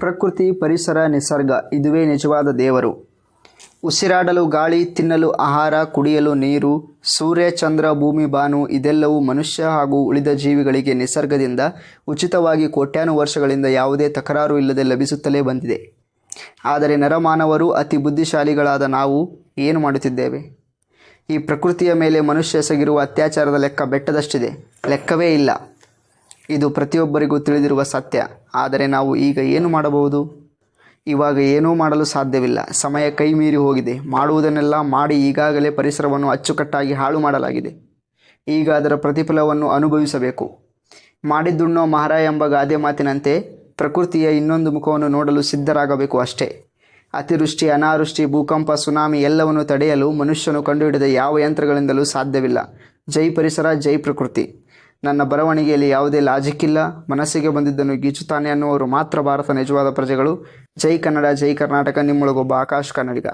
ಪ್ರಕೃತಿ, ಪರಿಸರ, ನಿಸರ್ಗ ಇದುವೇ ನಿಜವಾದ ದೇವರು. ಉಸಿರಾಡಲು ಗಾಳಿ, ತಿನ್ನಲು ಆಹಾರ, ಕುಡಿಯಲು ನೀರು, ಸೂರ್ಯ, ಚಂದ್ರ, ಭೂಮಿ, ಬಾನು ಇದೆಲ್ಲವೂ ಮನುಷ್ಯ ಹಾಗೂ ಉಳಿದ ಜೀವಿಗಳಿಗೆ ನಿಸರ್ಗದಿಂದ ಉಚಿತವಾಗಿ ಕೋಟ್ಯಾನು ವರ್ಷಗಳಿಂದ ಯಾವುದೇ ತಕರಾರು ಇಲ್ಲದೆ ಲಭಿಸುತ್ತಲೇ ಬಂದಿದೆ. ಆದರೆ ನರಮಾನವರು, ಅತಿ ಬುದ್ಧಿಶಾಲಿಗಳಾದ ನಾವು ಏನು ಮಾಡುತ್ತಿದ್ದೇವೆ? ಈ ಪ್ರಕೃತಿಯ ಮೇಲೆ ಮನುಷ್ಯ ಎಸಗಿರುವ ಅತ್ಯಾಚಾರದ ಲೆಕ್ಕ ಬೆಟ್ಟದಷ್ಟಿದೆ, ಲೆಕ್ಕವೇ ಇಲ್ಲ. ಇದು ಪ್ರತಿಯೊಬ್ಬರಿಗೂ ತಿಳಿದಿರುವ ಸತ್ಯ. ಆದರೆ ನಾವು ಈಗ ಏನು ಮಾಡಬಹುದು? ಇವಾಗ ಏನೂ ಮಾಡಲು ಸಾಧ್ಯವಿಲ್ಲ. ಸಮಯ ಕೈ ಮೀರಿ ಹೋಗಿದೆ. ಮಾಡುವುದನ್ನೆಲ್ಲ ಮಾಡಿ ಈಗಾಗಲೇ ಪರಿಸರವನ್ನು ಅಚ್ಚುಕಟ್ಟಾಗಿ ಹಾಳು ಮಾಡಲಾಗಿದೆ. ಈಗ ಅದರ ಪ್ರತಿಫಲವನ್ನು ಅನುಭವಿಸಬೇಕು. ಮಾಡಿದ್ದುಣ್ಣೋ ಮಹಾರಾಯ ಎಂಬ ಗಾದೆ ಮಾತಿನಂತೆ ಪ್ರಕೃತಿಯ ಇನ್ನೊಂದು ಮುಖವನ್ನು ನೋಡಲು ಸಿದ್ಧರಾಗಬೇಕು ಅಷ್ಟೇ. ಅತಿವೃಷ್ಟಿ, ಅನಾವೃಷ್ಟಿ, ಭೂಕಂಪ, ಸುನಾಮಿ ಎಲ್ಲವನ್ನು ತಡೆಯಲು ಮನುಷ್ಯನು ಕಂಡುಹಿಡಿದ ಯಾವ ಯಂತ್ರಗಳಿಂದಲೂ ಸಾಧ್ಯವಿಲ್ಲ. ಜೈ ಪರಿಸರ, ಜೈ ಪ್ರಕೃತಿ. ನನ್ನ ಬರವಣಿಗೆಯಲ್ಲಿ ಯಾವುದೇ ಲಾಜಿಕ್ ಇಲ್ಲ. ಮನಸ್ಸಿಗೆ ಬಂದಿದ್ದನ್ನು ಗೀಚುತ್ತಾನೆ ಅನ್ನುವರು ಮಾತ್ರ ಭಾರತ ನಿಜವಾದ ಪ್ರಜೆಗಳು. ಜೈ ಕನ್ನಡ, ಜೈ ಕರ್ನಾಟಕ. ನಿಮ್ಮೊಳಗೊಬ್ಬ ಆಕಾಶ್ ಕನ್ನಡಿಗ.